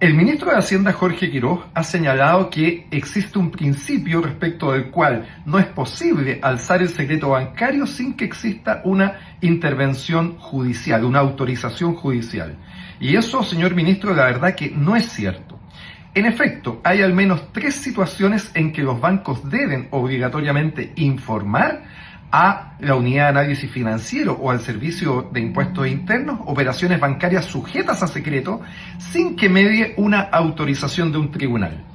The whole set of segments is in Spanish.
El ministro de Hacienda, Jorge Quiroz, ha señalado que existe un principio respecto del cual no es posible alzar el secreto bancario sin que exista una intervención judicial, una autorización judicial. Y eso, señor ministro, la verdad que no es cierto. En efecto, hay al menos 3 situaciones en que los bancos deben obligatoriamente informar a la unidad de análisis financiero o al servicio de impuestos internos operaciones bancarias sujetas a secreto sin que medie una autorización de un tribunal.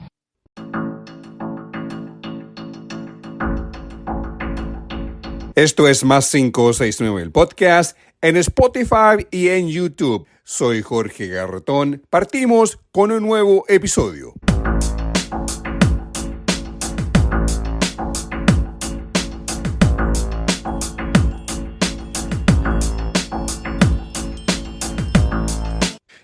Esto es Más 569, el podcast, en Spotify y en YouTube. Soy Jorge Garretón. Partimos con un nuevo episodio.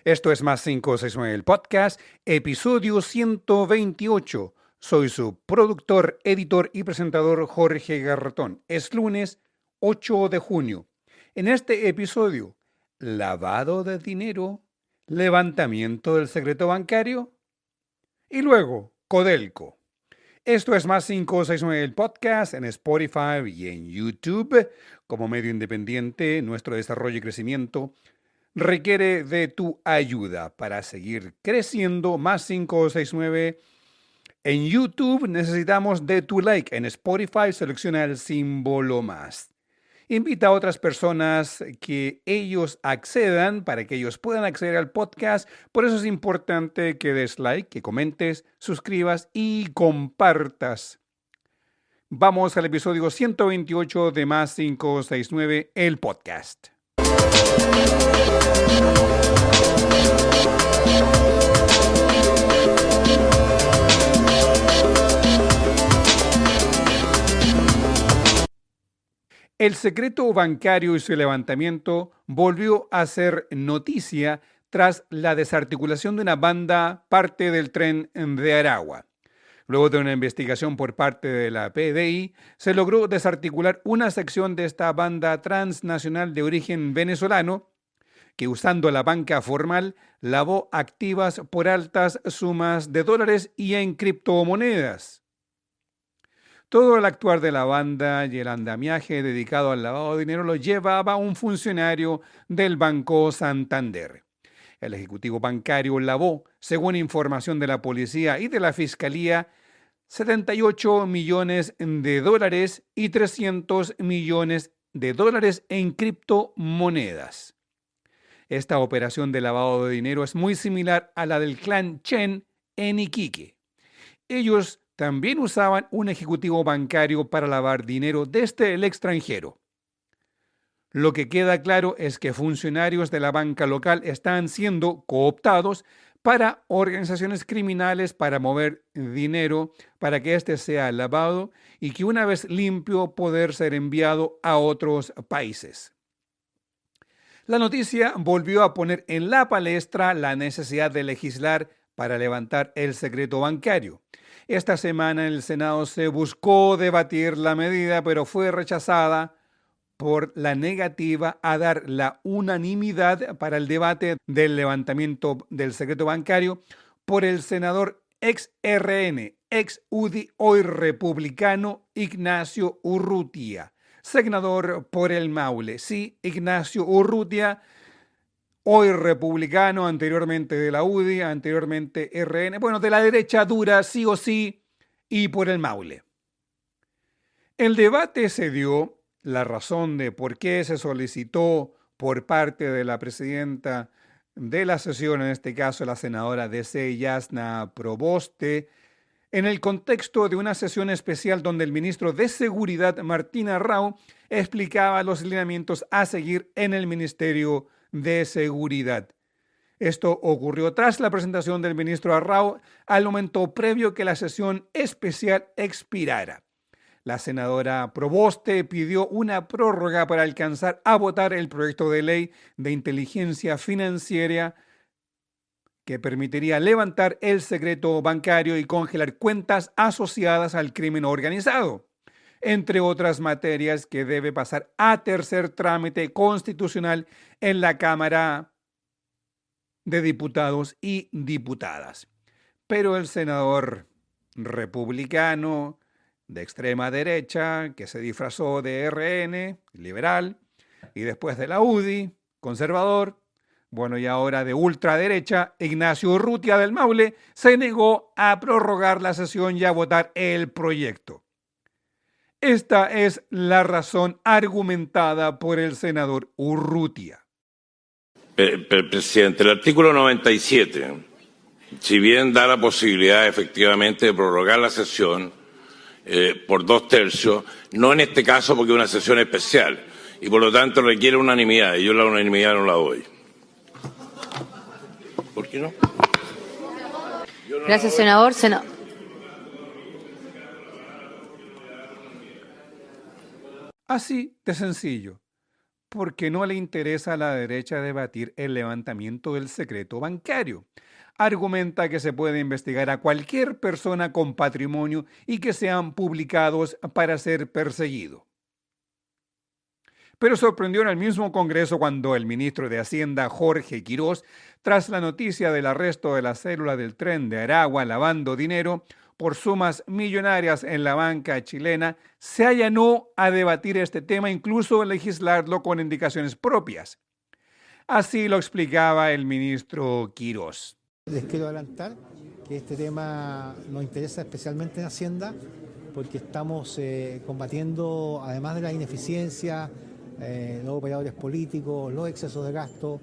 Esto es Más 569, el podcast, episodio 128. Soy su productor, editor y presentador Jorge Garretón. Es lunes 8 de junio. En este episodio, lavado de dinero, levantamiento del secreto bancario y luego Codelco. Esto es Más 569, el podcast, en Spotify y en YouTube. Como medio independiente, nuestro desarrollo y crecimiento requiere de tu ayuda para seguir creciendo. Más 569 en YouTube necesitamos de tu like. En Spotify selecciona el símbolo más. Invita a otras personas que ellos accedan para que ellos puedan acceder al podcast. Por eso es importante que des like, que comentes, suscribas y compartas. Vamos al episodio 128 de Más 569, el podcast. El secreto bancario y su levantamiento volvió a ser noticia tras la desarticulación de una banda parte del Tren de Aragua. Luego de una investigación por parte de la PDI, se logró desarticular una sección de esta banda transnacional de origen venezolano que, usando la banca formal, lavó activas por altas sumas de dólares y en criptomonedas. Todo el actuar de la banda y el andamiaje dedicado al lavado de dinero lo llevaba un funcionario del Banco Santander. El ejecutivo bancario lavó, según información de la policía y de la fiscalía, 78 millones de dólares y 300 millones de dólares en criptomonedas. Esta operación de lavado de dinero es muy similar a la del clan Chen en Iquique. Ellos también usaban un ejecutivo bancario para lavar dinero desde el extranjero. Lo que queda claro es que funcionarios de la banca local están siendo cooptados para organizaciones criminales para mover dinero para que éste sea lavado y que una vez limpio poder ser enviado a otros países. La noticia volvió a poner en la palestra la necesidad de legislar para levantar el secreto bancario. Esta semana en el Senado se buscó debatir la medida, pero fue rechazada por la negativa a dar la unanimidad para el debate del levantamiento del secreto bancario por el senador ex RN, ex UDI, hoy republicano, Ignacio Urrutia. Senador por el Maule, sí, Ignacio Urrutia, hoy republicano, anteriormente de la UDI, anteriormente RN, bueno, de la derecha dura, sí o sí, y por el Maule. El debate se dio. La razón de por qué se solicitó por parte de la presidenta de la sesión, en este caso la senadora D.C. Yasna Proboste, en el contexto de una sesión especial donde el ministro de Seguridad, Martín Arrau, explicaba los lineamientos a seguir en el Ministerio de Seguridad. Esto ocurrió tras la presentación del ministro Arrau al momento previo que la sesión especial expirara. La senadora Proboste pidió una prórroga para alcanzar a votar el proyecto de ley de inteligencia financiera que permitiría levantar el secreto bancario y congelar cuentas asociadas al crimen organizado, entre otras materias que debe pasar a tercer trámite constitucional en la Cámara de diputados y diputadas. Pero el senador republicano de extrema derecha, que se disfrazó de RN, liberal, y después de la UDI, conservador, bueno, y ahora de ultraderecha, Ignacio Urrutia del Maule, se negó a prorrogar la sesión y a votar el proyecto. Esta es la razón argumentada por el senador Urrutia. Presidente, el artículo 97, si bien da la posibilidad efectivamente de prorrogar la sesión por 2/3, no en este caso porque es una sesión especial y por lo tanto requiere unanimidad y yo la unanimidad no la doy. ¿Por qué no? Gracias, senador. Así de sencillo, porque no le interesa a la derecha debatir el levantamiento del secreto bancario. Argumenta que se puede investigar a cualquier persona con patrimonio y que sean publicados para ser perseguido. Pero sorprendió en el mismo Congreso cuando el ministro de Hacienda, Jorge Quirós, tras la noticia del arresto de la célula del Tren de Aragua lavando dinero por sumas millonarias en la banca chilena, se allanó a debatir este tema, incluso legislarlo con indicaciones propias. Así lo explicaba el ministro Quirós. Les quiero adelantar que este tema nos interesa especialmente en Hacienda porque estamos combatiendo, además de la ineficiencia, los operadores políticos, los excesos de gasto,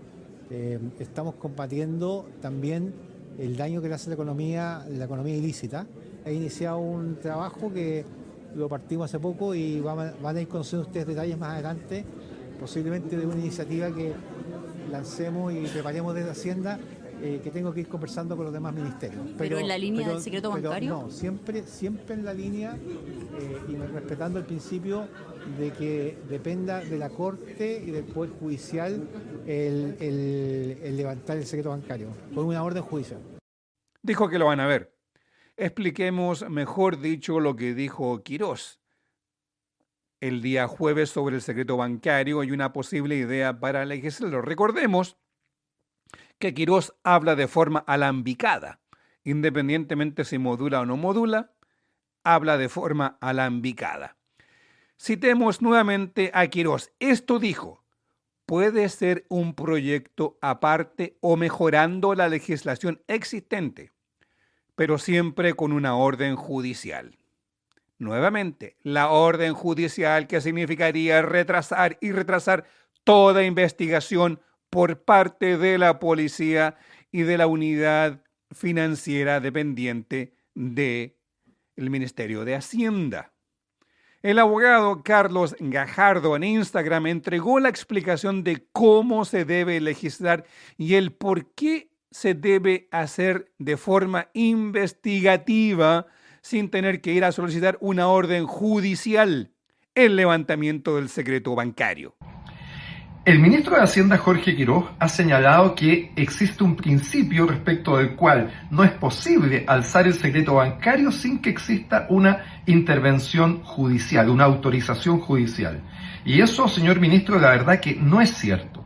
estamos combatiendo también el daño que le hace la economía ilícita. He iniciado un trabajo que lo partimos hace poco y van a ir conociendo ustedes detalles más adelante, posiblemente de una iniciativa que lancemos y preparemos desde Hacienda, que tengo que ir conversando con los demás ministerios. ¿Pero en la línea del secreto bancario? No, siempre en la línea y respetando el principio de que dependa de la Corte y del Poder Judicial el levantar el secreto bancario, por una orden judicial. Dijo que lo van a ver. Expliquemos, mejor dicho, lo que dijo Quirós el día jueves sobre el secreto bancario y una posible idea para legislarlo. Recordemos que Quirós habla de forma alambicada. Independientemente si modula o no modula, habla de forma alambicada. Citemos nuevamente a Quirós. Esto dijo: puede ser un proyecto aparte o mejorando la legislación existente, pero siempre con una orden judicial. Nuevamente, la orden judicial, que significaría retrasar toda investigación por parte de la policía y de la unidad financiera dependiente del Ministerio de Hacienda. El abogado Carlos Gajardo en Instagram entregó la explicación de cómo se debe legislar y el por qué se debe hacer de forma investigativa sin tener que ir a solicitar una orden judicial, el levantamiento del secreto bancario. El ministro de Hacienda, Jorge Quirós, ha señalado que existe un principio respecto del cual no es posible alzar el secreto bancario sin que exista una intervención judicial, una autorización judicial. Y eso, señor ministro, la verdad que no es cierto.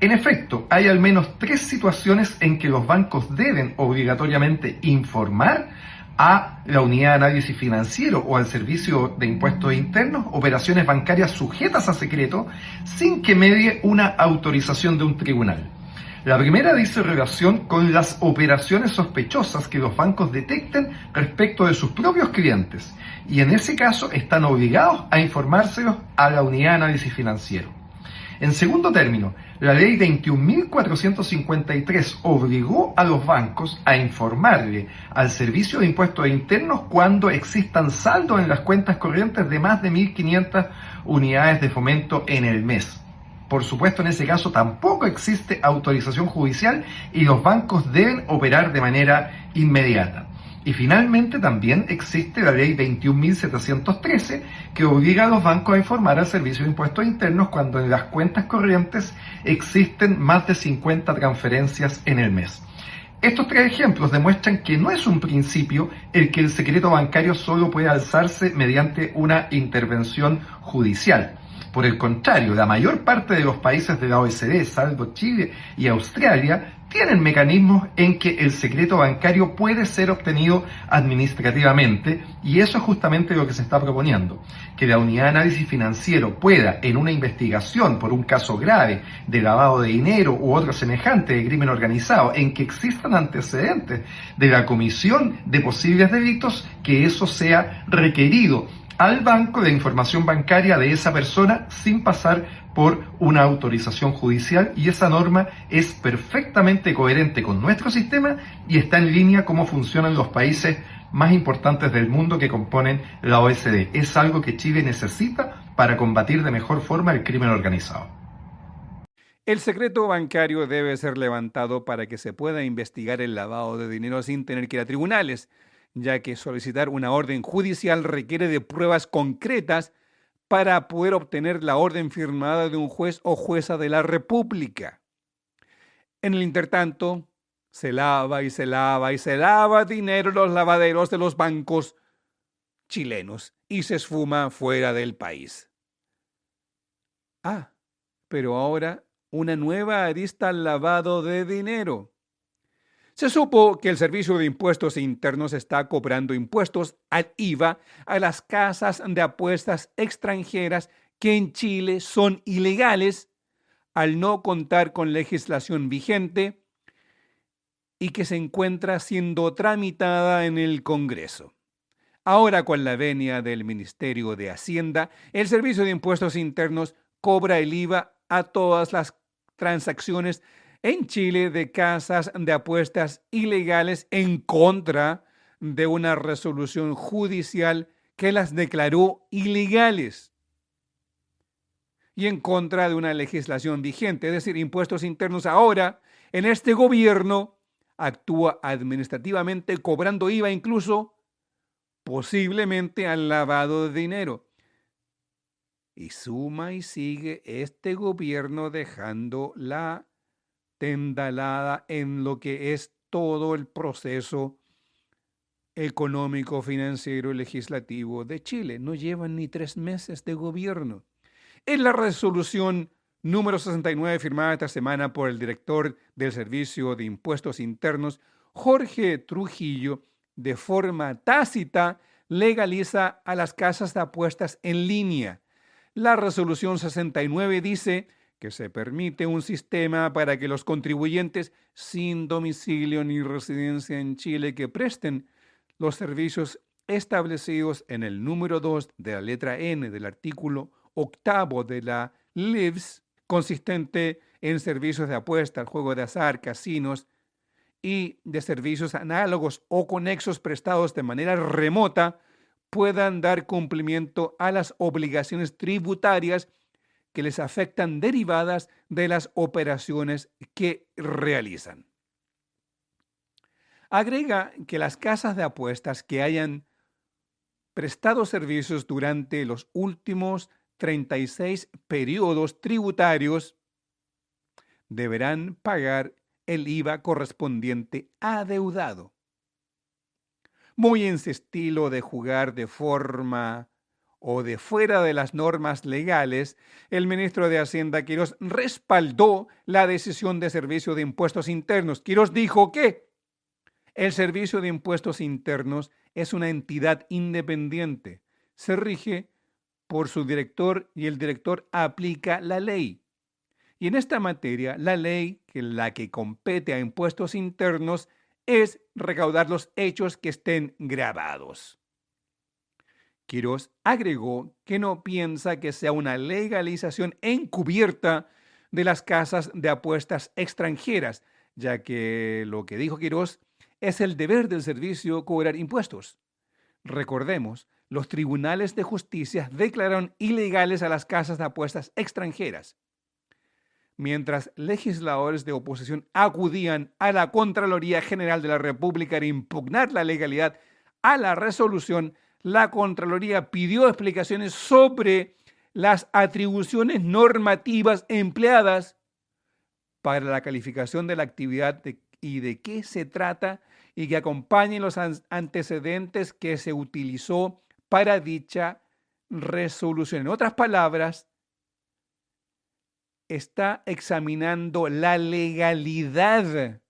En efecto, hay al menos 3 situaciones en que los bancos deben obligatoriamente informar a la Unidad de Análisis Financiero o al Servicio de Impuestos Internos operaciones bancarias sujetas a secreto sin que medie una autorización de un tribunal. La primera dice relación con las operaciones sospechosas que los bancos detecten respecto de sus propios clientes y en ese caso están obligados a informárselos a la Unidad de Análisis Financiero. En segundo término, la ley 21.453 obligó a los bancos a informarle al Servicio de Impuestos Internos cuando existan saldos en las cuentas corrientes de más de 1.500 unidades de fomento en el mes. Por supuesto, en ese caso tampoco existe autorización judicial y los bancos deben operar de manera inmediata. Y finalmente también existe la ley 21.713 que obliga a los bancos a informar al Servicio de Impuestos Internos cuando en las cuentas corrientes existen más de 50 transferencias en el mes. Estos 3 ejemplos demuestran que no es un principio el que el secreto bancario solo puede alzarse mediante una intervención judicial. Por el contrario, la mayor parte de los países de la OECD, salvo Chile y Australia, tienen mecanismos en que el secreto bancario puede ser obtenido administrativamente, y eso es justamente lo que se está proponiendo, que la unidad de análisis financiero pueda, en una investigación por un caso grave de lavado de dinero u otro semejante de crimen organizado, en que existan antecedentes de la comisión de posibles delitos, que eso sea requerido al banco de información bancaria de esa persona sin pasar por una autorización judicial, y esa norma es perfectamente coherente con nuestro sistema y está en línea cómo funcionan los países más importantes del mundo que componen la OECD. Es algo que Chile necesita para combatir de mejor forma el crimen organizado. El secreto bancario debe ser levantado para que se pueda investigar el lavado de dinero sin tener que ir a tribunales, ya que solicitar una orden judicial requiere de pruebas concretas para poder obtener la orden firmada de un juez o jueza de la República. En el intertanto, se lava y se lava y se lava dinero en los lavaderos de los bancos chilenos y se esfuma fuera del país. Pero ahora una nueva arista al lavado de dinero. Se supo que el Servicio de Impuestos Internos está cobrando impuestos al IVA a las casas de apuestas extranjeras que en Chile son ilegales al no contar con legislación vigente y que se encuentra siendo tramitada en el Congreso. Ahora, con la venia del Ministerio de Hacienda, el Servicio de Impuestos Internos cobra el IVA a todas las transacciones en Chile de casas de apuestas ilegales en contra de una resolución judicial que las declaró ilegales y en contra de una legislación vigente. Es decir, Impuestos Internos ahora, en este gobierno, actúa administrativamente cobrando IVA incluso posiblemente al lavado de dinero. Y suma y sigue este gobierno dejando la tendalada en lo que es todo el proceso económico, financiero y legislativo de Chile. No llevan ni 3 meses de gobierno. En la resolución número 69 firmada esta semana por el director del Servicio de Impuestos Internos, Jorge Trujillo, de forma tácita legaliza a las casas de apuestas en línea. La resolución 69 dice que se permite un sistema para que los contribuyentes sin domicilio ni residencia en Chile que presten los servicios establecidos en el número 2 de la letra N del artículo 8 de la LIVS, consistente en servicios de apuesta, juego de azar, casinos y de servicios análogos o conexos prestados de manera remota, puedan dar cumplimiento a las obligaciones tributarias que les afectan derivadas de las operaciones que realizan. Agrega que las casas de apuestas que hayan prestado servicios durante los últimos 36 periodos tributarios deberán pagar el IVA correspondiente adeudado. Muy en su estilo de jugar de forma o de fuera de las normas legales, el ministro de Hacienda, Quirós, respaldó la decisión de Servicio de Impuestos Internos. Quirós dijo que el Servicio de Impuestos Internos es una entidad independiente, se rige por su director y el director aplica la ley. Y en esta materia, la ley la que compete a impuestos internos es recaudar los hechos que estén grabados. Quirós agregó que no piensa que sea una legalización encubierta de las casas de apuestas extranjeras, ya que lo que dijo Quirós es el deber del servicio cobrar impuestos. Recordemos, los tribunales de justicia declararon ilegales a las casas de apuestas extranjeras. Mientras legisladores de oposición acudían a la Contraloría General de la República a impugnar la legalidad a la resolución, la Contraloría pidió explicaciones sobre las atribuciones normativas empleadas para la calificación de la actividad y de qué se trata y que acompañen los antecedentes que se utilizó para dicha resolución. En otras palabras, está examinando la legalidad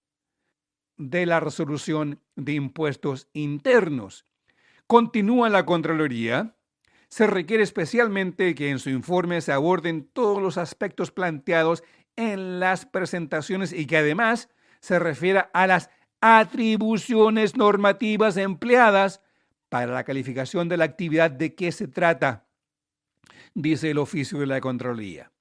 de la resolución de impuestos internos. Continúa la Contraloría. Se requiere especialmente que en su informe se aborden todos los aspectos planteados en las presentaciones y que además se refiera a las atribuciones normativas empleadas para la calificación de la actividad de que se trata, dice el oficio de la Contraloría.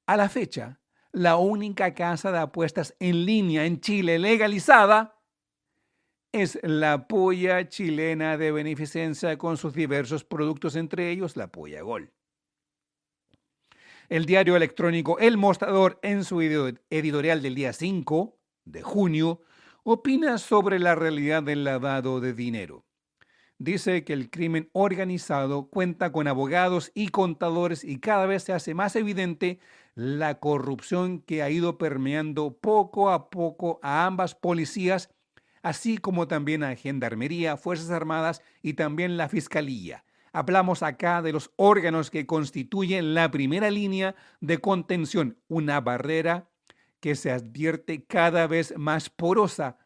A la fecha, la única casa de apuestas en línea en Chile legalizada es la Polla Chilena de Beneficencia con sus diversos productos, entre ellos la Polla Gol. El diario electrónico El Mostrador, en su editorial del día 5 de junio, opina sobre la realidad del lavado de dinero. Dice que el crimen organizado cuenta con abogados y contadores y cada vez se hace más evidente la corrupción que ha ido permeando poco a poco a ambas policías, así como también a Gendarmería, Fuerzas Armadas y también la Fiscalía. Hablamos acá de los órganos que constituyen la primera línea de contención, una barrera que se advierte cada vez más porosa.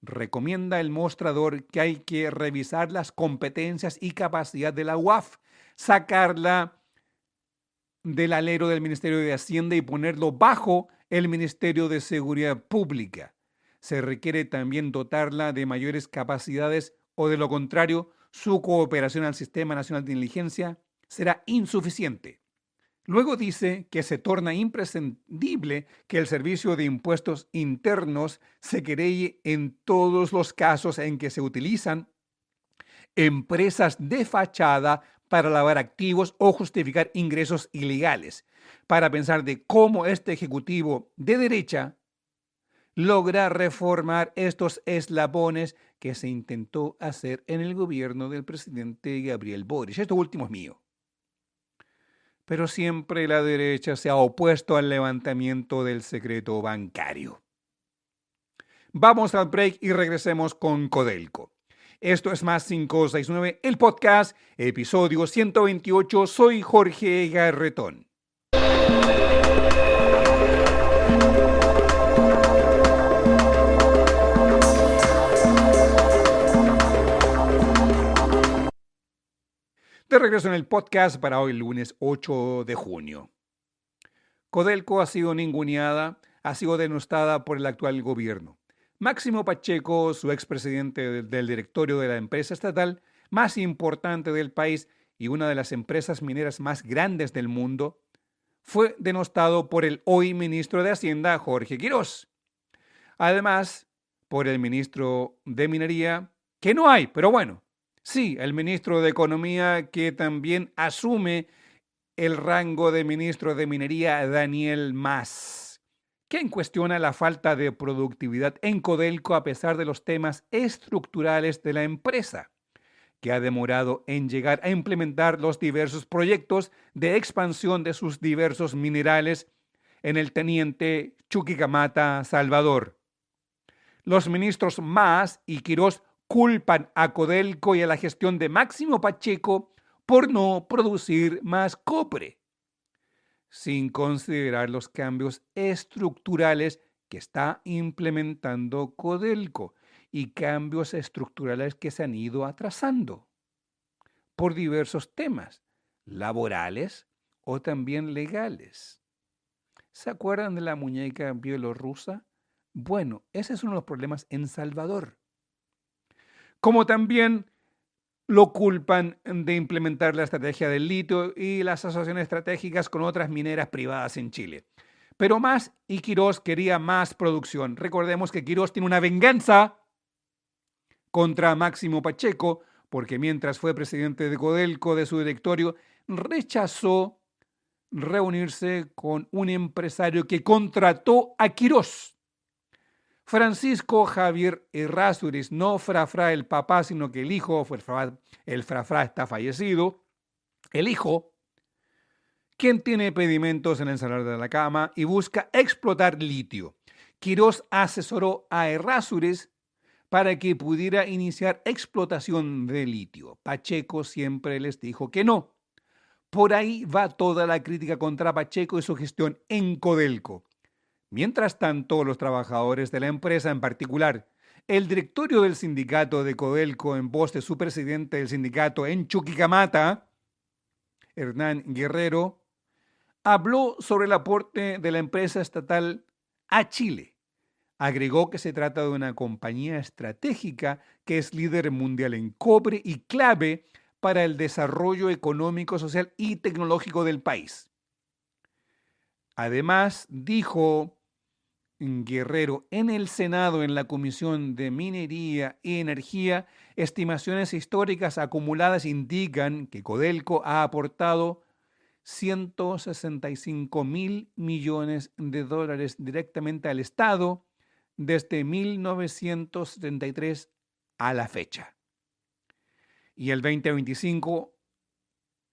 Recomienda el Mostrador que hay que revisar las competencias y capacidad de la UAF, sacarla del alero del Ministerio de Hacienda y ponerlo bajo el Ministerio de Seguridad Pública. Se requiere también dotarla de mayores capacidades o de lo contrario, su cooperación al Sistema Nacional de Inteligencia será insuficiente. Luego dice que se torna imprescindible que el Servicio de Impuestos Internos se querelle en todos los casos en que se utilizan empresas de fachada para lavar activos o justificar ingresos ilegales, para pensar de cómo este ejecutivo de derecha logra reformar estos eslabones que se intentó hacer en el gobierno del presidente Gabriel Boric. Esto último es mío. Pero siempre la derecha se ha opuesto al levantamiento del secreto bancario. Vamos al break y regresemos con Codelco. Esto es Más 569, el podcast, episodio 128. Soy Jorge Garretón. De regreso en el podcast para hoy, lunes 8 de junio. Codelco ha sido ninguneada, ha sido denostada por el actual gobierno. Máximo Pacheco, su expresidente del directorio de la empresa estatal más importante del país y una de las empresas mineras más grandes del mundo, fue denostado por el hoy ministro de Hacienda, Jorge Quirós. Además, por el ministro de Minería, que no hay, pero bueno. Sí, el ministro de Economía, que también asume el rango de ministro de Minería, Daniel Mas, quien cuestiona la falta de productividad en Codelco a pesar de los temas estructurales de la empresa, que ha demorado en llegar a implementar los diversos proyectos de expansión de sus diversos minerales en el Teniente Chuquicamata, Salvador. Los ministros Mas y Quirós culpan a Codelco y a la gestión de Máximo Pacheco por no producir más cobre, sin considerar los cambios estructurales que está implementando Codelco y cambios estructurales que se han ido atrasando por diversos temas, laborales o también legales. ¿Se acuerdan de la muñeca bielorrusa? Bueno, ese es uno de los problemas en Salvador. Como también lo culpan de implementar la estrategia del litio y las asociaciones estratégicas con otras mineras privadas en Chile. Pero Mas y Quirós quería más producción. Recordemos que Quirós tiene una venganza contra Máximo Pacheco, porque mientras fue presidente de Codelco, de su directorio, rechazó reunirse con un empresario que contrató a Quirós. Francisco Javier Errázuriz, no Frafra el papá, sino que el hijo, el Frafra está fallecido, el hijo, quien tiene pedimentos en el Salar de la Cama y busca explotar litio. Quirós asesoró a Errázuriz para que pudiera iniciar explotación de litio. Pacheco siempre les dijo que no, Por ahí va toda la crítica contra Pacheco y su gestión en Codelco. Mientras tanto, los trabajadores de la empresa, en particular el directorio del sindicato de Codelco, en voz de su presidente del sindicato en Chuquicamata, Hernán Guerrero, habló sobre el aporte de la empresa estatal a Chile. Agregó que se trata de una compañía estratégica que es líder mundial en cobre y clave para el desarrollo económico, social y tecnológico del país. Además, dijo Guerrero en el Senado, en la Comisión de Minería y Energía, estimaciones históricas acumuladas indican que Codelco ha aportado 165.000 millones de dólares directamente al Estado desde 1973 a la fecha. Y el 2025,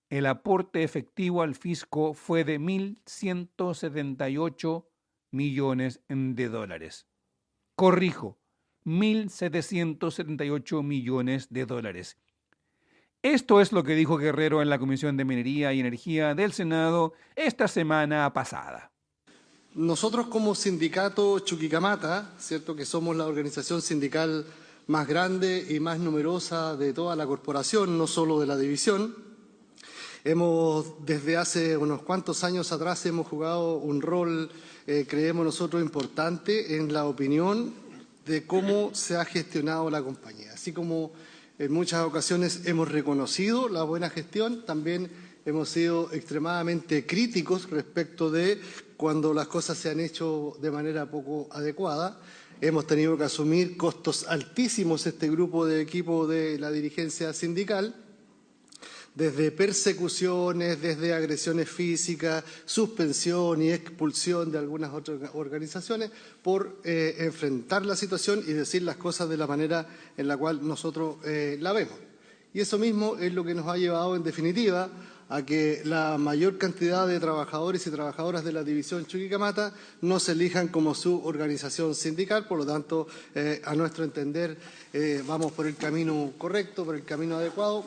el aporte efectivo al fisco fue de 1.178 millones de dólares. Corrijo, 1.778 millones de dólares. Esto es lo que dijo Guerrero en la Comisión de Minería y Energía del Senado esta semana pasada. Nosotros como sindicato Chuquicamata, cierto que somos la organización sindical más grande y más numerosa de toda la corporación, no solo de la división, desde hace unos cuantos años atrás hemos jugado un rol, creemos nosotros, importante en la opinión de cómo se ha gestionado la compañía. Así como en muchas ocasiones hemos reconocido la buena gestión, también hemos sido extremadamente críticos respecto de cuando las cosas se han hecho de manera poco adecuada. Hemos tenido que asumir costos altísimos este grupo de equipo de la dirigencia sindical, desde persecuciones, desde agresiones físicas, suspensión y expulsión de algunas otras organizaciones por enfrentar la situación y decir las cosas de la manera en la cual nosotros la vemos. Y eso mismo es lo que nos ha llevado, en definitiva, a que la mayor cantidad de trabajadores y trabajadoras de la división Chuquicamata no se elijan como su organización sindical. Por lo tanto, a nuestro entender, vamos por el camino correcto, por el camino adecuado,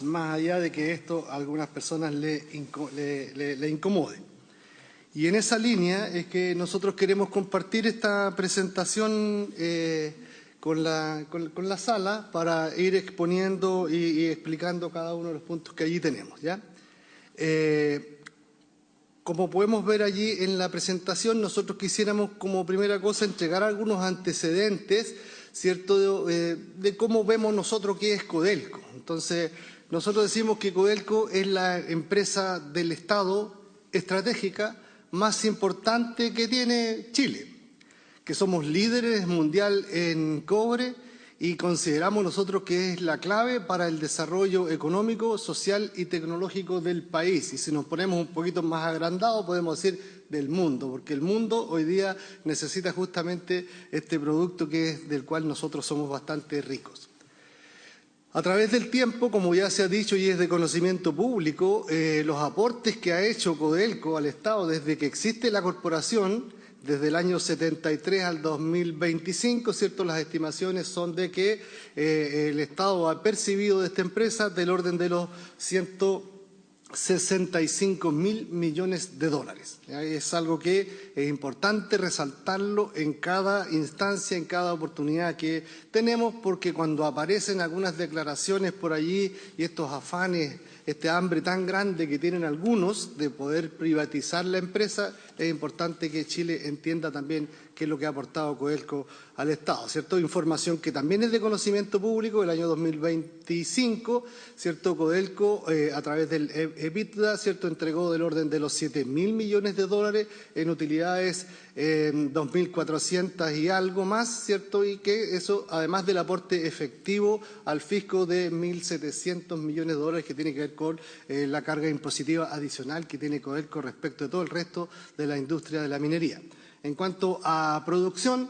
más allá de que esto a algunas personas le incomode. Y en esa línea es que nosotros queremos compartir esta presentación con la sala para ir exponiendo y explicando cada uno de los puntos que allí tenemos, ¿ya? Como podemos ver allí en la presentación, nosotros quisiéramos como primera cosa entregar algunos antecedentes, ¿cierto?, de cómo vemos nosotros qué es Codelco. Entonces, nosotros decimos que Codelco es la empresa del Estado estratégica más importante que tiene Chile, que somos líderes mundial en cobre y consideramos nosotros que es la clave para el desarrollo económico, social y tecnológico del país. Y si nos ponemos un poquito más agrandados, podemos decir del mundo, porque el mundo hoy día necesita justamente este producto del cual nosotros somos bastante ricos. A través del tiempo, como ya se ha dicho y es de conocimiento público, los aportes que ha hecho Codelco al Estado desde que existe la corporación, desde el año 73 al 2025, ¿cierto? Las estimaciones son de que el Estado ha percibido de esta empresa del orden de los 165.000 millones de dólares. Es algo que es importante resaltarlo en cada instancia, en cada oportunidad que tenemos, porque cuando aparecen algunas declaraciones por allí y estos afanes, este hambre tan grande que tienen algunos de poder privatizar la empresa, es importante que Chile entienda también qué es lo que ha aportado Codelco al Estado, ¿cierto? Información que también es de conocimiento público. El año 2025, ¿cierto? Codelco, a través del EBITDA, ¿cierto?, entregó del orden de los 7.000 millones de dólares en utilidades, 2.400 y algo más, ¿cierto? Y que eso, además del aporte efectivo al fisco de 1.700 millones de dólares que tiene que ver con la carga impositiva adicional que tiene Codelco respecto de todo el resto de la industria de la minería. En cuanto a producción,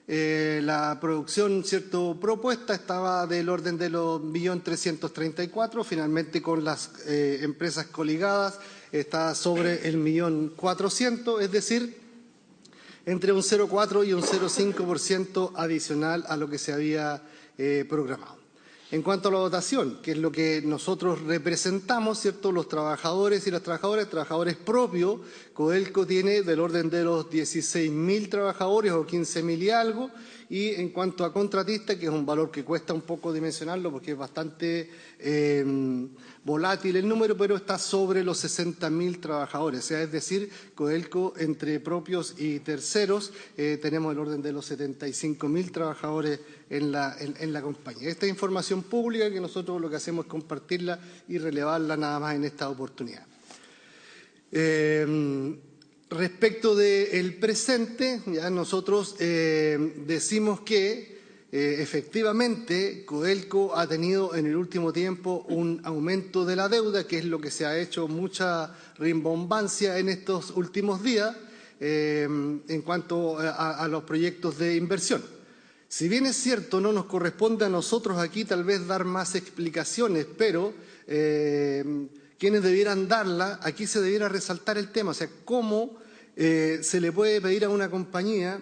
la producción, ¿cierto?, propuesta estaba del orden de los 1.334.000, finalmente con las empresas coligadas está sobre el 1.400.000, es decir, entre un 0,4 y un 0,5% adicional a lo que se había programado. En cuanto a la dotación, que es lo que nosotros representamos, ¿cierto? Los trabajadores y las trabajadoras, trabajadores propios, Codelco tiene del orden de los 16.000 trabajadores o 15.000 y algo, y en cuanto a contratistas, que es un valor que cuesta un poco dimensionarlo porque es bastante volátil el número, pero está sobre los 60.000 trabajadores, o sea, es decir, Codelco entre propios y terceros tenemos el orden de los 75.000 trabajadores en la compañía. Esta es información pública que nosotros lo que hacemos es compartirla y relevarla nada más en esta oportunidad. Respecto del presente, ya nosotros decimos que efectivamente Codelco ha tenido en el último tiempo un aumento de la deuda, que es lo que se ha hecho mucha rimbombancia en estos últimos días en cuanto a los proyectos de inversión. Si bien es cierto, no nos corresponde a nosotros aquí tal vez dar más explicaciones, pero quienes debieran darla, aquí se debiera resaltar el tema, o sea, cómo se le puede pedir a una compañía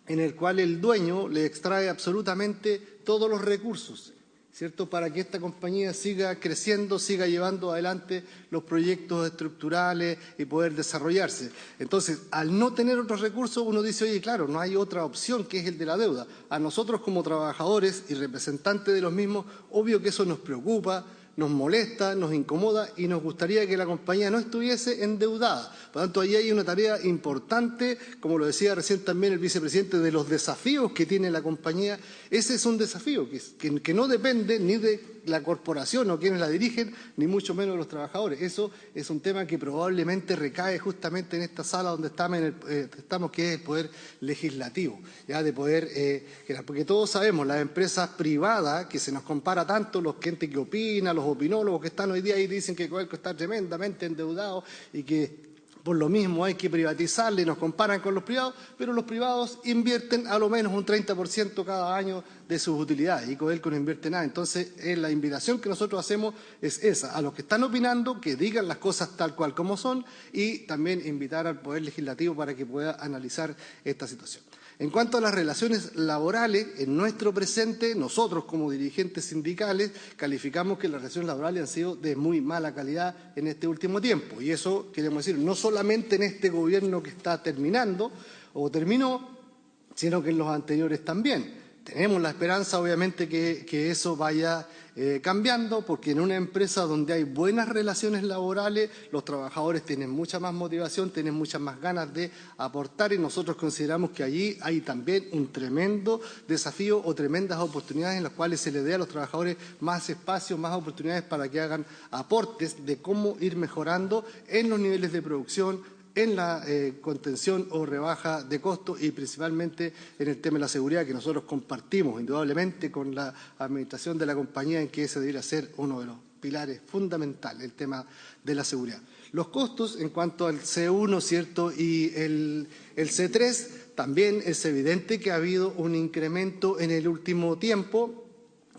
en el cual el dueño le extrae absolutamente todos los recursos, ¿cierto? Para que esta compañía siga creciendo, siga llevando adelante los proyectos estructurales y poder desarrollarse. Entonces, al no tener otros recursos, uno dice, oye, claro, no hay otra opción que es el de la deuda. A nosotros como trabajadores y representantes de los mismos, obvio que eso nos preocupa, nos molesta, nos incomoda y nos gustaría que la compañía no estuviese endeudada. Por lo tanto, ahí hay una tarea importante, como lo decía recién también el vicepresidente, de los desafíos que tiene la compañía. Ese es un desafío que no depende ni de la corporación o quienes la dirigen, ni mucho menos de los trabajadores. Eso es un tema que probablemente recae justamente en esta sala donde estamos, que es el poder legislativo, ya de poder, porque todos sabemos, las empresas privadas, que se nos compara tanto, los gente que opina, los opinólogos que están hoy día ahí dicen que Codelco está tremendamente endeudado y que por lo mismo hay que privatizarle, nos comparan con los privados, pero los privados invierten a lo menos un 30% cada año de sus utilidades y Codelco no invierte nada. Entonces, la invitación que nosotros hacemos es esa, a los que están opinando, que digan las cosas tal cual como son y también invitar al Poder Legislativo para que pueda analizar esta situación. En cuanto a las relaciones laborales, en nuestro presente, nosotros como dirigentes sindicales calificamos que las relaciones laborales han sido de muy mala calidad en este último tiempo. Y eso queremos decir, no solamente en este gobierno que está terminando o terminó, sino que en los anteriores también. Tenemos la esperanza, obviamente, que eso vaya cambiando, porque en una empresa donde hay buenas relaciones laborales, los trabajadores tienen mucha más motivación, tienen muchas más ganas de aportar y nosotros consideramos que allí hay también un tremendo desafío o tremendas oportunidades en las cuales se le dé a los trabajadores más espacio, más oportunidades para que hagan aportes de cómo ir mejorando en los niveles de producción, en la contención o rebaja de costos y principalmente en el tema de la seguridad que nosotros compartimos indudablemente con la administración de la compañía en que ese debería ser uno de los pilares fundamentales, el tema de la seguridad. Los costos en cuanto al C1, ¿cierto? Y el C3, también es evidente que ha habido un incremento en el último tiempo,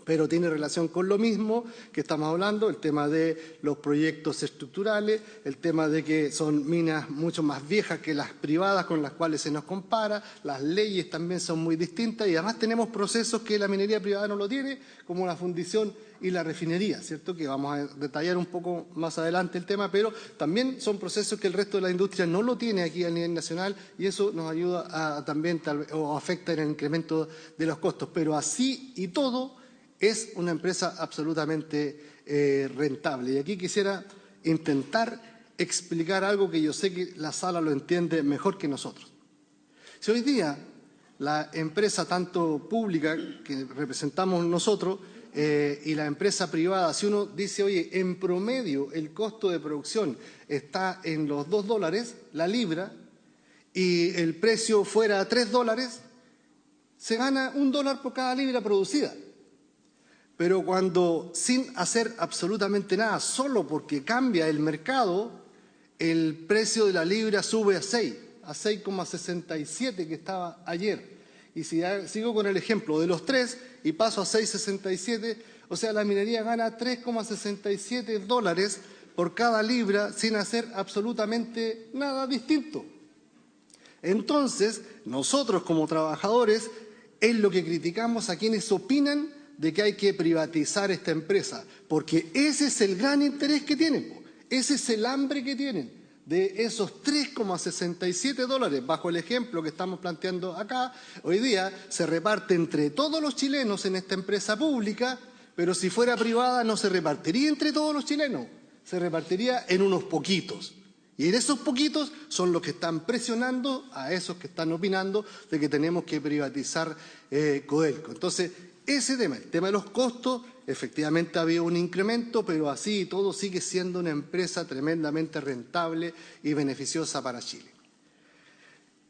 pero tiene relación con lo mismo que estamos hablando, el tema de los proyectos estructurales, el tema de que son minas mucho más viejas que las privadas con las cuales se nos compara, las leyes también son muy distintas y además tenemos procesos que la minería privada no lo tiene, como la fundición y la refinería, ¿cierto? Que vamos a detallar un poco más adelante el tema, pero también son procesos que el resto de la industria no lo tiene aquí a nivel nacional y eso nos ayuda a también o afecta en el incremento de los costos. Pero así y todo, es una empresa absolutamente rentable. Y aquí quisiera intentar explicar algo que yo sé que la sala lo entiende mejor que nosotros. Si hoy día la empresa tanto pública que representamos nosotros y la empresa privada, si uno dice, oye, en promedio el costo de producción está en los $2 la libra y el precio fuera $3, se gana $1 por cada libra producida. Pero cuando sin hacer absolutamente nada, solo porque cambia el mercado, el precio de la libra sube a 6,67 que estaba ayer. Y si sigo con el ejemplo de los 3 y paso a 6,67, o sea, la minería gana $3,67 por cada libra sin hacer absolutamente nada distinto. Entonces, nosotros como trabajadores es lo que criticamos a quienes opinan de que hay que privatizar esta empresa, porque ese es el gran interés que tienen, ese es el hambre que tienen. De esos $3,67, bajo el ejemplo que estamos planteando acá, hoy día se reparte entre todos los chilenos en esta empresa pública, pero si fuera privada no se repartiría entre todos los chilenos, se repartiría en unos poquitos. Y en esos poquitos son los que están presionando a esos que están opinando de que tenemos que privatizar Codelco. Entonces, ese tema, el tema de los costos, efectivamente ha habido un incremento, pero así y todo sigue siendo una empresa tremendamente rentable y beneficiosa para Chile.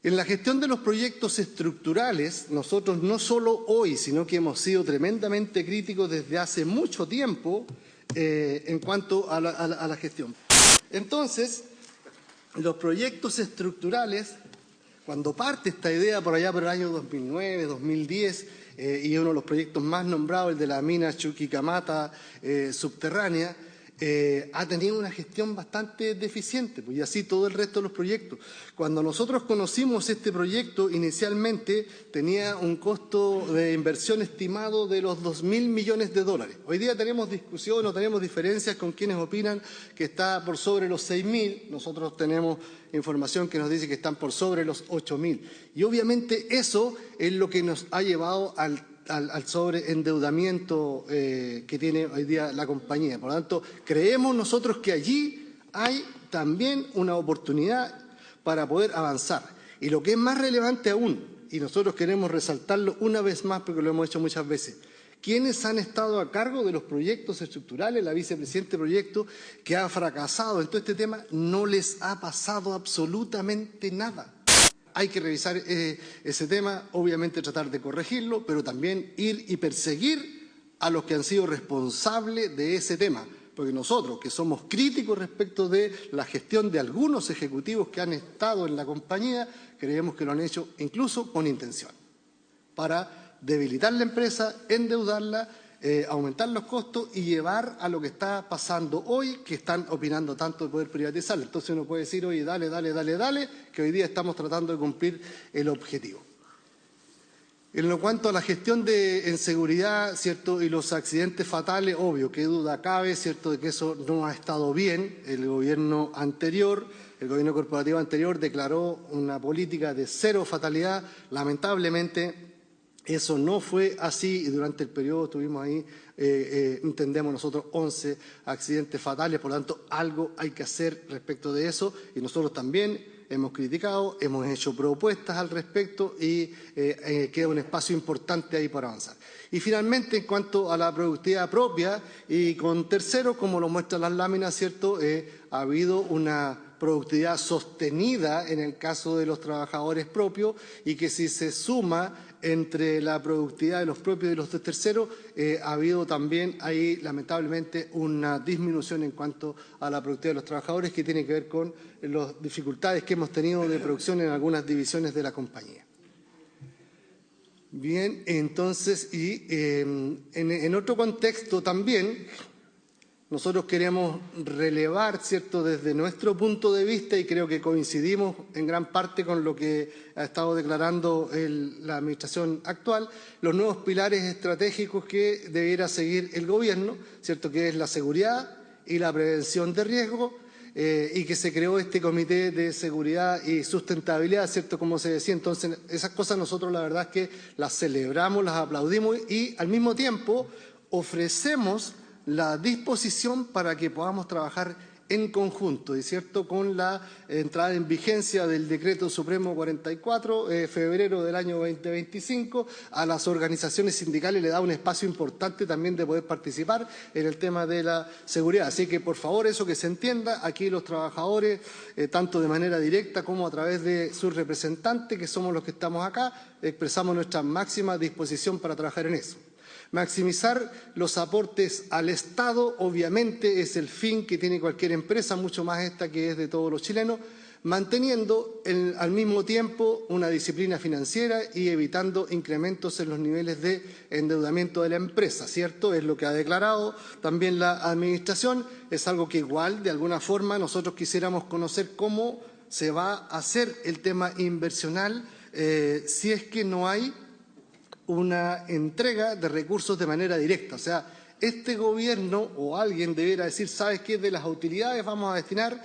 En la gestión de los proyectos estructurales, nosotros no solo hoy, sino que hemos sido tremendamente críticos desde hace mucho tiempo en cuanto a la gestión. Entonces, los proyectos estructurales, cuando parte esta idea por allá por el año 2009, 2010, y uno de los proyectos más nombrados, el de la mina Chuquicamata subterránea, ha tenido una gestión bastante deficiente, pues, y así todo el resto de los proyectos. Cuando nosotros conocimos este proyecto, inicialmente tenía un costo de inversión estimado de los $2.000 millones. Hoy día tenemos discusión o tenemos diferencias con quienes opinan que está por sobre los 6.000, nosotros tenemos información que nos dice que están por sobre los 8.000. Y obviamente eso es lo que nos ha llevado al sobreendeudamiento que tiene hoy día la compañía. Por lo tanto, creemos nosotros que allí hay también una oportunidad para poder avanzar. Y lo que es más relevante aún, y nosotros queremos resaltarlo una vez más porque lo hemos hecho muchas veces, ¿quiénes han estado a cargo de los proyectos estructurales? La vicepresidenta de proyecto que ha fracasado en todo este tema, no les ha pasado absolutamente nada. Hay que revisar ese tema, obviamente tratar de corregirlo, pero también ir y perseguir a los que han sido responsables de ese tema. Porque nosotros, que somos críticos respecto de la gestión de algunos ejecutivos que han estado en la compañía, creemos que lo han hecho incluso con intención, para debilitar la empresa, endeudarla, aumentar los costos y llevar a lo que está pasando hoy, que están opinando tanto de poder privatizarla. Entonces uno puede decir, oye, dale, que hoy día estamos tratando de cumplir el objetivo. En lo cuanto a la gestión en seguridad, ¿cierto?, y los accidentes fatales, obvio, qué duda cabe, ¿cierto?, de que eso no ha estado bien. El gobierno corporativo anterior declaró una política de 0 fatalidad. Lamentablemente, eso no fue así y durante el periodo tuvimos ahí, entendemos nosotros, 11 accidentes fatales. Por lo tanto, algo hay que hacer respecto de eso y nosotros también hemos criticado, hemos hecho propuestas al respecto y queda un espacio importante ahí para avanzar. Y finalmente, en cuanto a la productividad propia y con terceros, como lo muestran las láminas, ¿cierto?, ha habido una productividad sostenida en el caso de los trabajadores propios y que si se suma entre la productividad de los propios y los de terceros, ha habido también ahí lamentablemente una disminución en cuanto a la productividad de los trabajadores que tiene que ver con las dificultades que hemos tenido de producción en algunas divisiones de la compañía. Bien, entonces, y en otro contexto también, nosotros queremos relevar, ¿cierto?, desde nuestro punto de vista, y creo que coincidimos en gran parte con lo que ha estado declarando la administración actual, los nuevos pilares estratégicos que debiera seguir el gobierno, ¿cierto?, que es la seguridad y la prevención de riesgo, y que se creó este comité de seguridad y sustentabilidad, ¿cierto?, como se decía. Entonces, esas cosas nosotros la verdad es que las celebramos, las aplaudimos y al mismo tiempo ofrecemos la disposición para que podamos trabajar en conjunto, y cierto, con la entrada en vigencia del Decreto Supremo 44, febrero del año 2025, a las organizaciones sindicales le da un espacio importante también de poder participar en el tema de la seguridad. Así que, por favor, eso que se entienda, aquí los trabajadores, tanto de manera directa como a través de sus representantes, que somos los que estamos acá, expresamos nuestra máxima disposición para trabajar en eso. Maximizar los aportes al Estado, obviamente, es el fin que tiene cualquier empresa, mucho más esta que es de todos los chilenos, manteniendo al mismo tiempo una disciplina financiera y evitando incrementos en los niveles de endeudamiento de la empresa, ¿cierto? Es lo que ha declarado también la Administración, es algo que igual, de alguna forma, nosotros quisiéramos conocer cómo se va a hacer el tema inversional si es que no hay una entrega de recursos de manera directa. O sea, este gobierno o alguien debiera decir, ¿sabes qué? De las utilidades vamos a destinar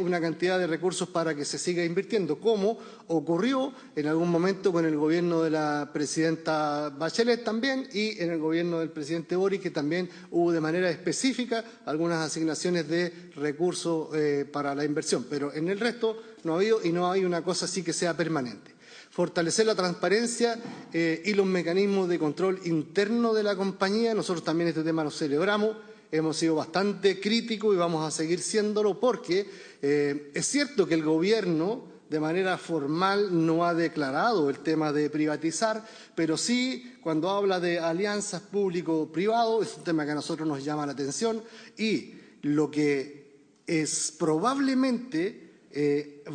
una cantidad de recursos para que se siga invirtiendo, como ocurrió en algún momento con el gobierno de la presidenta Bachelet también y en el gobierno del presidente Boric, que también hubo de manera específica algunas asignaciones de recursos para la inversión. Pero en el resto no ha habido y no hay una cosa así que sea permanente. Fortalecer la transparencia y los mecanismos de control interno de la compañía. Nosotros también este tema lo celebramos, hemos sido bastante críticos y vamos a seguir siéndolo porque es cierto que el gobierno de manera formal no ha declarado el tema de privatizar, pero sí cuando habla de alianzas público-privado es un tema que a nosotros nos llama la atención y lo que es probablemente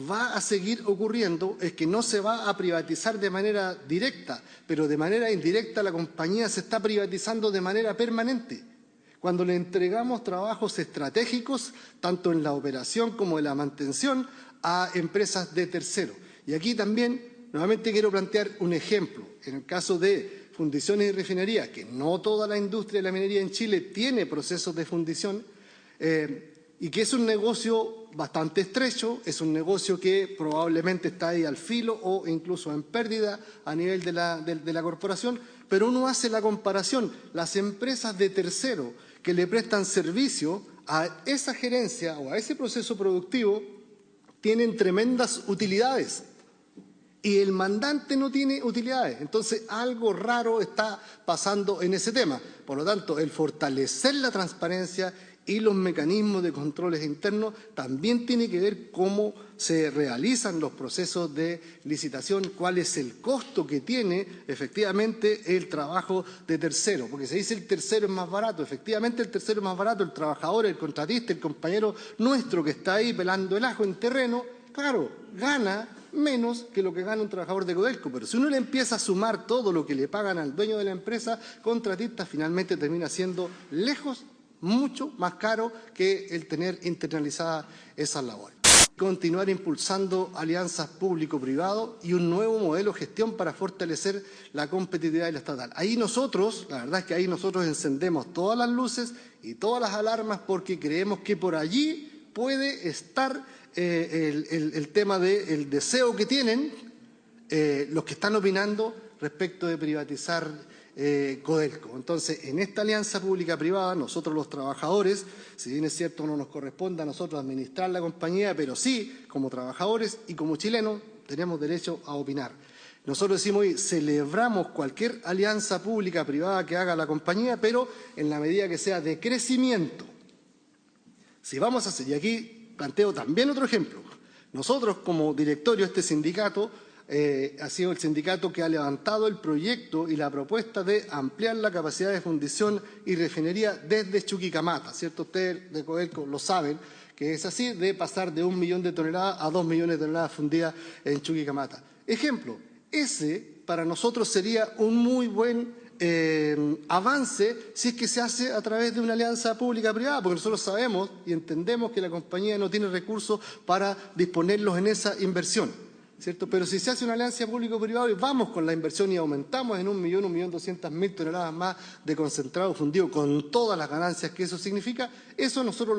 va a seguir ocurriendo es que no se va a privatizar de manera directa, pero de manera indirecta la compañía se está privatizando de manera permanente. Cuando le entregamos trabajos estratégicos, tanto en la operación como en la mantención, a empresas de terceros. Y aquí también, nuevamente quiero plantear un ejemplo. En el caso de fundiciones y refinerías, que no toda la industria de la minería en Chile tiene procesos de fundición, y que es un negocio bastante estrecho, es un negocio que probablemente está ahí al filo o incluso en pérdida a nivel de la corporación, pero uno hace la comparación. Las empresas de tercero que le prestan servicio a esa gerencia o a ese proceso productivo tienen tremendas utilidades y el mandante no tiene utilidades. Entonces, algo raro está pasando en ese tema. Por lo tanto, el fortalecer la transparencia y los mecanismos de controles internos también tiene que ver cómo se realizan los procesos de licitación, cuál es el costo que tiene efectivamente el trabajo de tercero, porque se dice el tercero es más barato, efectivamente el tercero es más barato, el trabajador, el contratista, el compañero nuestro que está ahí pelando el ajo en terreno, claro, gana menos que lo que gana un trabajador de Codelco, pero si uno le empieza a sumar todo lo que le pagan al dueño de la empresa contratista, finalmente termina siendo lejos mucho más caro que el tener internalizada esas labores. Continuar impulsando alianzas público-privado y un nuevo modelo de gestión para fortalecer la competitividad de la estatal. Ahí nosotros, la verdad es que ahí nosotros encendemos todas las luces y todas las alarmas porque creemos que por allí puede estar el tema del deseo que tienen los que están opinando respecto de privatizar Codelco. Entonces, en esta alianza pública-privada, nosotros los trabajadores, si bien es cierto no nos corresponde a nosotros administrar la compañía, pero sí, como trabajadores y como chilenos, tenemos derecho a opinar. Nosotros decimos hoy, celebramos cualquier alianza pública-privada que haga la compañía, pero en la medida que sea de crecimiento. Si vamos a hacer, y aquí planteo también otro ejemplo, nosotros como directorio, este sindicato, ha sido el sindicato que ha levantado el proyecto y la propuesta de ampliar la capacidad de fundición y refinería desde Chuquicamata, ¿cierto? Ustedes de Codelco lo saben, que es así, de pasar de 1 millón de toneladas a 2 millones de toneladas fundidas en Chuquicamata. Ejemplo, ese para nosotros sería un muy buen avance si es que se hace a través de una alianza pública-privada, porque nosotros sabemos y entendemos que la compañía no tiene recursos para disponerlos en esa inversión, ¿cierto? Pero si se hace una alianza público-privada y vamos con la inversión y aumentamos en 1.200.000 toneladas más de concentrado fundido con todas las ganancias que eso significa, eso nosotros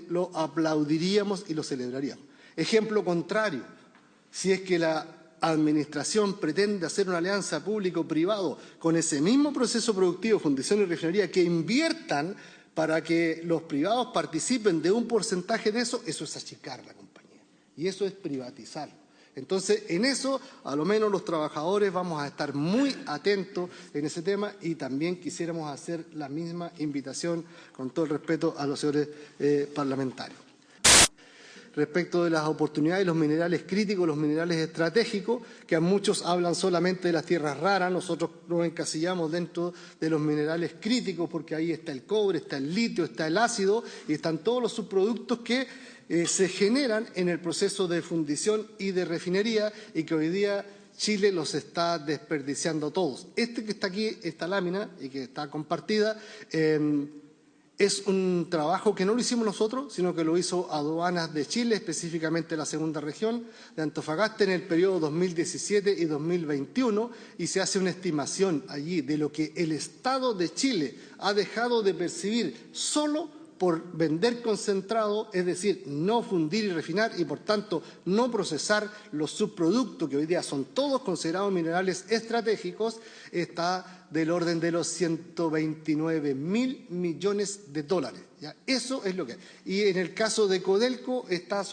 lo aplaudiríamos y lo celebraríamos. Ejemplo contrario, si es que la administración pretende hacer una alianza público-privado con ese mismo proceso productivo, fundición y refinería, que inviertan para que los privados participen de un porcentaje de eso, eso es achicar la compañía y eso es privatizar. Entonces, en eso, a lo menos los trabajadores vamos a estar muy atentos en ese tema y también quisiéramos hacer la misma invitación, con todo el respeto a los señores parlamentarios. Respecto de las oportunidades de los minerales críticos, los minerales estratégicos, que a muchos hablan solamente de las tierras raras, nosotros nos encasillamos dentro de los minerales críticos porque ahí está el cobre, está el litio, está el ácido y están todos los subproductos que se generan en el proceso de fundición y de refinería y que hoy día Chile los está desperdiciando todos. Este que está aquí, esta lámina y que está compartida, Es un trabajo que no lo hicimos nosotros, sino que lo hizo Aduanas de Chile, específicamente la segunda región de Antofagasta en el periodo 2017 y 2021, y se hace una estimación allí de lo que el Estado de Chile ha dejado de percibir solo por vender concentrado, es decir, no fundir y refinar y por tanto no procesar los subproductos que hoy día son todos considerados minerales estratégicos, está del orden de los 129.000 millones de dólares. ¿Ya? Eso es lo que hay. Y en el caso de Codelco está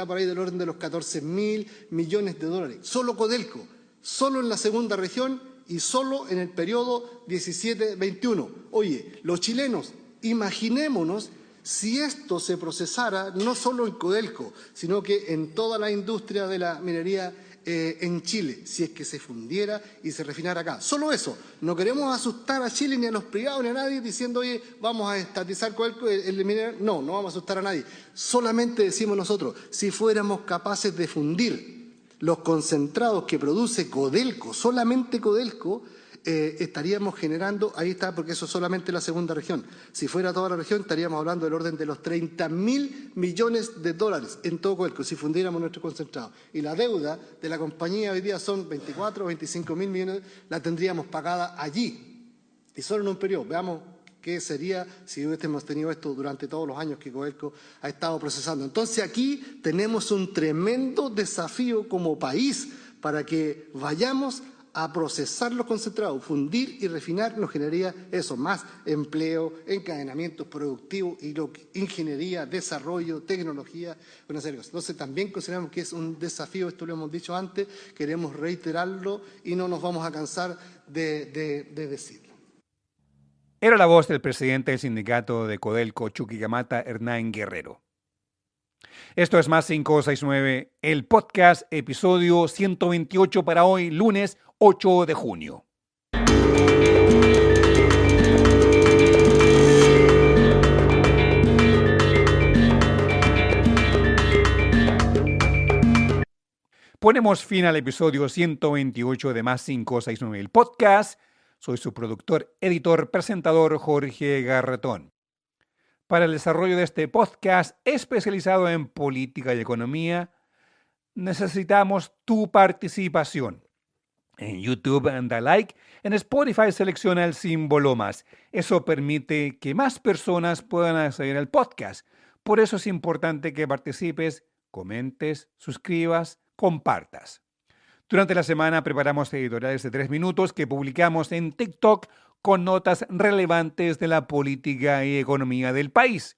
por ahí del orden de los 14.000 millones de dólares. Solo Codelco, solo en la segunda región y solo en el periodo 17-21. Oye, los chilenos, imaginémonos si esto se procesara no solo en Codelco, sino que en toda la industria de la minería en Chile, si es que se fundiera y se refinara acá. Solo eso. No queremos asustar a Chile ni a los privados ni a nadie diciendo, oye, vamos a estatizar Codelco, el mineral. No, no vamos a asustar a nadie. Solamente decimos nosotros, si fuéramos capaces de fundir los concentrados que produce Codelco, solamente Codelco, estaríamos generando, ahí está, porque eso es solamente la segunda región. Si fuera toda la región, estaríamos hablando del orden de los 30.000 millones de dólares en todo Codelco, si fundiéramos nuestro concentrado. Y la deuda de la compañía hoy día son 24 o 25.000 millones, la tendríamos pagada allí. Y solo en un periodo. Veamos qué sería si hubiésemos tenido esto durante todos los años que Codelco ha estado procesando. Entonces aquí tenemos un tremendo desafío como país para que vayamos a procesar los concentrados, fundir y refinar, nos generaría eso, más empleo, encadenamientos productivos, y ingeniería, desarrollo, tecnología, una serie de cosas. Entonces también consideramos que es un desafío, esto lo hemos dicho antes, queremos reiterarlo y no nos vamos a cansar de decirlo. Era la voz del presidente del sindicato de Codelco, Chuquicamata, Hernán Guerrero. Esto es Más 569, el podcast, episodio 128 para hoy, lunes 8 de junio. Ponemos fin al episodio 128 de Más 569, el podcast. Soy su productor, editor, presentador Jorge Garretón. Para el desarrollo de este podcast especializado en política y economía, necesitamos tu participación. En YouTube da like, en Spotify selecciona el símbolo más. Eso permite que más personas puedan acceder al podcast. Por eso es importante que participes, comentes, suscribas, compartas. Durante la semana preparamos editoriales de 3 minutos que publicamos en TikTok con notas relevantes de la política y economía del país.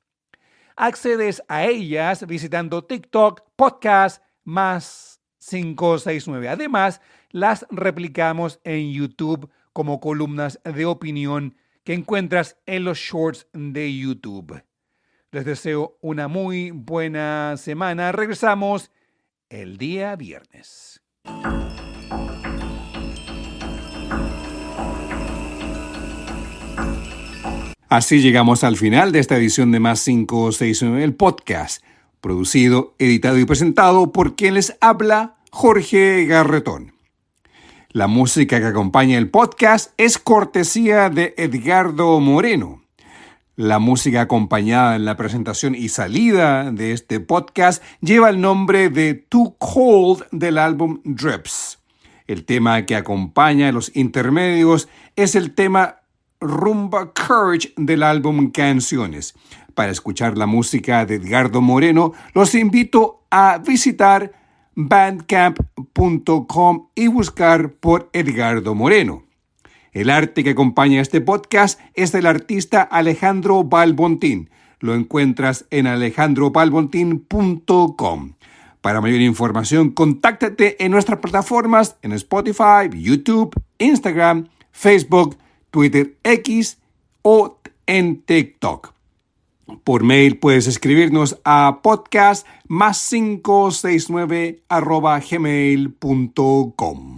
Accedes a ellas visitando TikTok Podcast Más 569. Además, las replicamos en YouTube como columnas de opinión que encuentras en los shorts de YouTube. Les deseo una muy buena semana. Regresamos el día viernes. Así llegamos al final de esta edición de Más 569, el podcast, producido, editado y presentado por quien les habla, Jorge Garretón. La música que acompaña el podcast es cortesía de Edgardo Moreno. La música acompañada en la presentación y salida de este podcast lleva el nombre de Too Cold del álbum Drips. El tema que acompaña los intermedios es el tema Rumba Courage del álbum Canciones. Para escuchar la música de Edgardo Moreno, los invito a visitar bandcamp.com y buscar por Edgardo Moreno. El arte que acompaña este podcast es del artista Alejandro Balbontín. Lo encuentras en alejandrobalbontin.com. Para mayor información, contáctate en nuestras plataformas en Spotify, YouTube, Instagram, Facebook, Twitter X o en TikTok. Por mail puedes escribirnos a podcast+569@gmail.com.